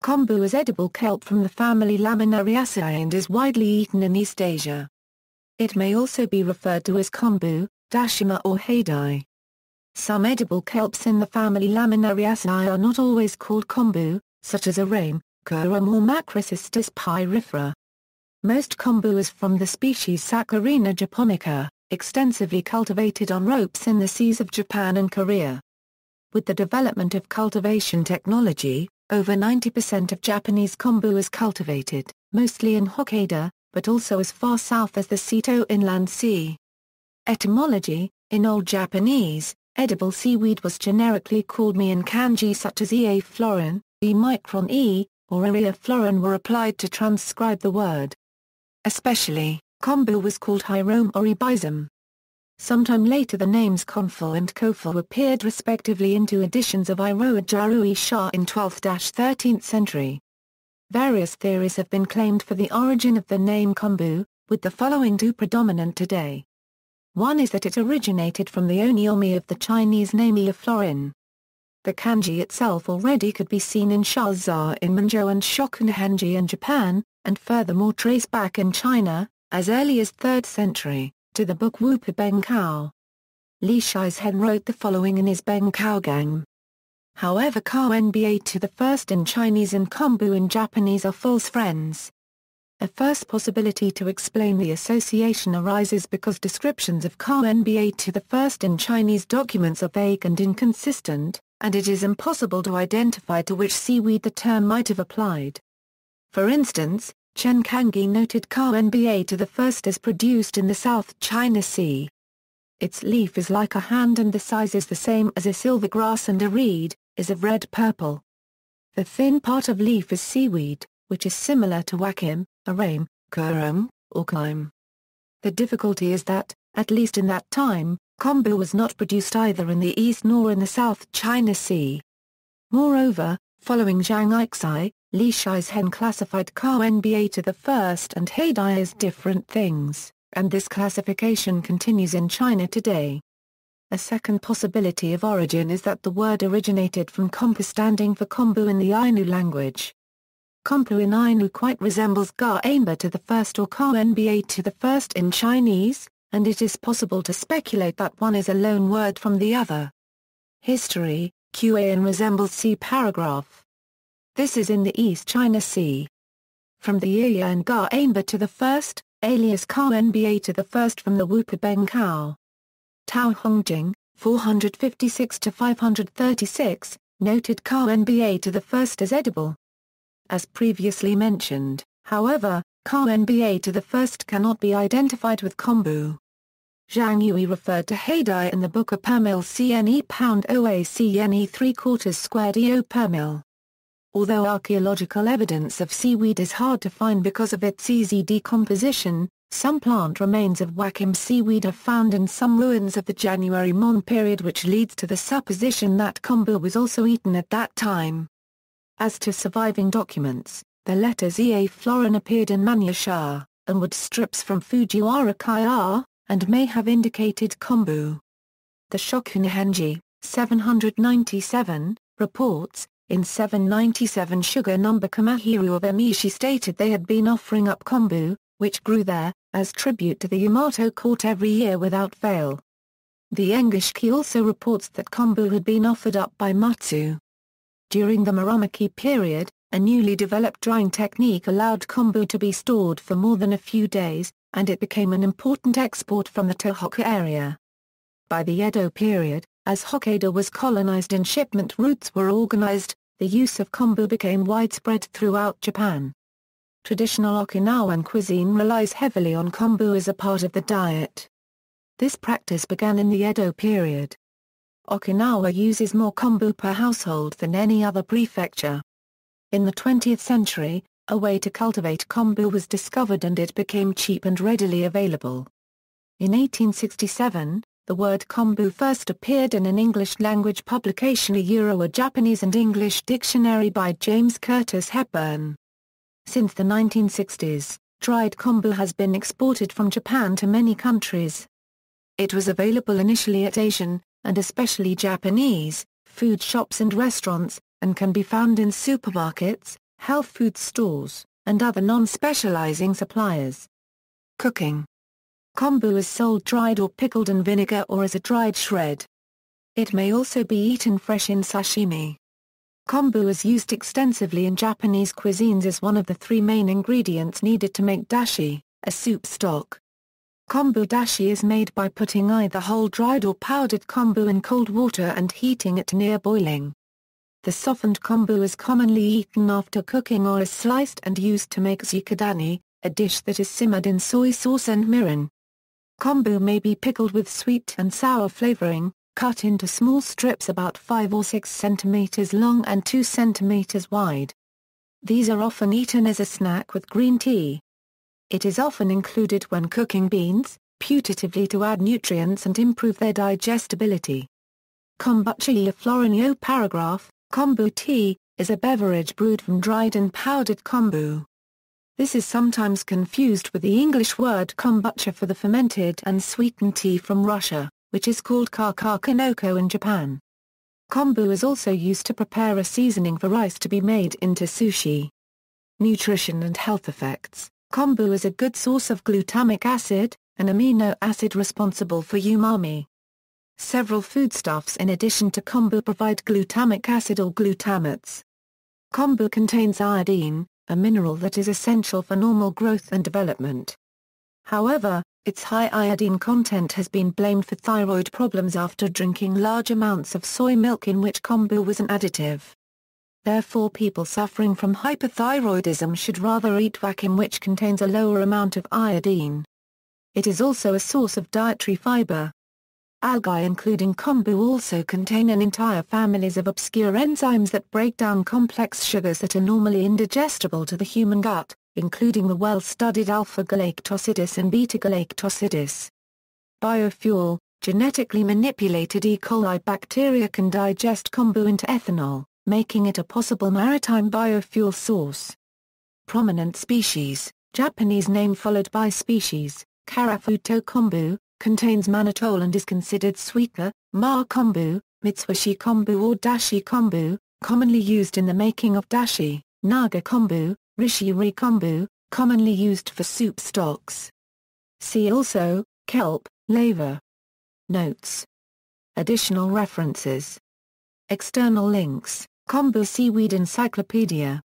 Kombu is edible kelp from the family Laminariaceae and is widely eaten in East Asia. It may also be referred to as konbu, dashima or haidai. Some edible kelps in the family Laminariaceae are not always called kombu, such as arame, kurome or Macrocystis pyrifera. Most kombu is from the species Saccharina japonica, extensively cultivated on ropes in the seas of Japan and Korea. With the development of cultivation technology, over 90% of Japanese kombu is cultivated, mostly in Hokkaidō, but also as far south as the Seto Inland Sea. Etymology: in Old Japanese, edible seaweed was generically called me in kanji such as ea florin, e micron e, or area florin were applied to transcribe the word. Especially, kombu was called hirome or ibizum. Sometime later the names konfu and kofu appeared respectively into editions of Iroha Jarui Sha in 12th–13th century. Various theories have been claimed for the origin of the name kombu, with the following two predominant today. One is that it originated from the onyomi of the Chinese name ea florin. The kanji itself already could be seen in Shaza in Manzhou and Shokunahanji in Japan, and furthermore traced back in China, as early as 3rd century, to the book Wu Pi Beng Kao. Li Shizhen wrote the following in his Beng Kao Gang. However, Nba to the first in Chinese and kombu in Japanese are false friends. A first possibility to explain the association arises because descriptions of Nba to the first in Chinese documents are vague and inconsistent, and it is impossible to identify to which seaweed the term might have applied. For instance, Chen Kangyi noted Nba to the first as produced in the South China Sea. Its leaf is like a hand and the size is the same as a silvergrass, and a reed, is of red-purple. The thin part of leaf is seaweed, which is similar to wakim, arame, kurome, or kime. The difficulty is that, at least in that time, kombu was not produced either in the East nor in the South China Sea. Moreover, following Zhang Ixai, Li Shizhen classified Nba to the first and haidai as different things, and this classification continues in China today. A second possibility of origin is that the word originated from kompu, standing for kombu in the Ainu language. Kombu in Ainu quite resembles Ga-Ainba to the first or Nba to the first in Chinese, and it is possible to speculate that one is a loan word from the other. History: Qain resembles C paragraph. This is in the East China Sea. From the Iya and Ga-Ainba to the first, alias Nba to the first from the Wu Pi Beng Kao. Tao Hongjing, 456–536, noted Nba to the first as edible. As previously mentioned, however, Nba to the first cannot be identified with kombu. Zhang Yui referred to haidai in the book A per mil cne pound oa cne 3/4 squared eo per mil. Although archaeological evidence of seaweed is hard to find because of its easy decomposition, some plant remains of wakim seaweed are found in some ruins of the January Mon period, which leads to the supposition that kombu was also eaten at that time. As to surviving documents, the letters ea florin appeared in Manyasha, and wood strips from Fujiwara Kaya, and may have indicated kombu. The Shokunahanji, 797, reports, in 797 sugar number Kamahiru of Emishi stated they had been offering up kombu, which grew there, as tribute to the Yamato court every year without fail. The Engishiki also reports that kombu had been offered up by Mutsu. During the Muromachi period, a newly developed drying technique allowed kombu to be stored for more than a few days, and it became an important export from the Tohoku area. By the Edo period, as Hokkaidō was colonized and shipment routes were organized, the use of kombu became widespread throughout Japan. Traditional Okinawan cuisine relies heavily on kombu as a part of the diet. This practice began in the Edo period. Okinawa uses more kombu per household than any other prefecture. In the 20th century, a way to cultivate kombu was discovered and it became cheap and readily available. In 1867, the word kombu first appeared in an English-language publication, a Japanese and English dictionary by James Curtis Hepburn. Since the 1960s, dried kombu has been exported from Japan to many countries. It was available initially at Asian, and especially Japanese, food shops and restaurants, and can be found in supermarkets, health food stores, and other non-specializing suppliers. Cooking. Kombu is sold dried or pickled in vinegar or as a dried shred. It may also be eaten fresh in sashimi. Kombu is used extensively in Japanese cuisines as one of the 3 main ingredients needed to make dashi, a soup stock. Kombu dashi is made by putting either whole dried or powdered kombu in cold water and heating it to near boiling. The softened kombu is commonly eaten after cooking or is sliced and used to make zukadani, a dish that is simmered in soy sauce and mirin. Kombu may be pickled with sweet and sour flavoring, cut into small strips about 5 or 6 centimeters long and 2 centimeters wide. These are often eaten as a snack with green tea. It is often included when cooking beans, putatively to add nutrients and improve their digestibility. Kombucha. A Florinio paragraph, Kombu tea, is a beverage brewed from dried and powdered kombu. This is sometimes confused with the English word kombucha for the fermented and sweetened tea from Russia, which is called kakakinoko in Japan. Kombu is also used to prepare a seasoning for rice to be made into sushi. Nutrition and health effects. Kombu is a good source of glutamic acid, an amino acid responsible for umami. Several foodstuffs in addition to kombu provide glutamic acid or glutamates. Kombu contains iodine, a mineral that is essential for normal growth and development. However, its high iodine content has been blamed for thyroid problems after drinking large amounts of soy milk in which kombu was an additive. Therefore, people suffering from hypothyroidism should rather eat wok in which contains a lower amount of iodine. It is also a source of dietary fiber. Algae including kombu also contain an entire families of obscure enzymes that break down complex sugars that are normally indigestible to the human gut, including the well-studied alpha-galactosidase and beta-galactosidase. Biofuel. Genetically manipulated E. coli bacteria can digest kombu into ethanol, making it a possible maritime biofuel source. Prominent species. Japanese name followed by species, Karafuto kombu, contains mannitol and is considered sweeter, ma kombu, mitsubishi kombu or dashi kombu, commonly used in the making of dashi, naga kombu, rishiri kombu, commonly used for soup stocks. See also, kelp, laver. Notes. Additional references. External links, Kombu Seaweed Encyclopedia.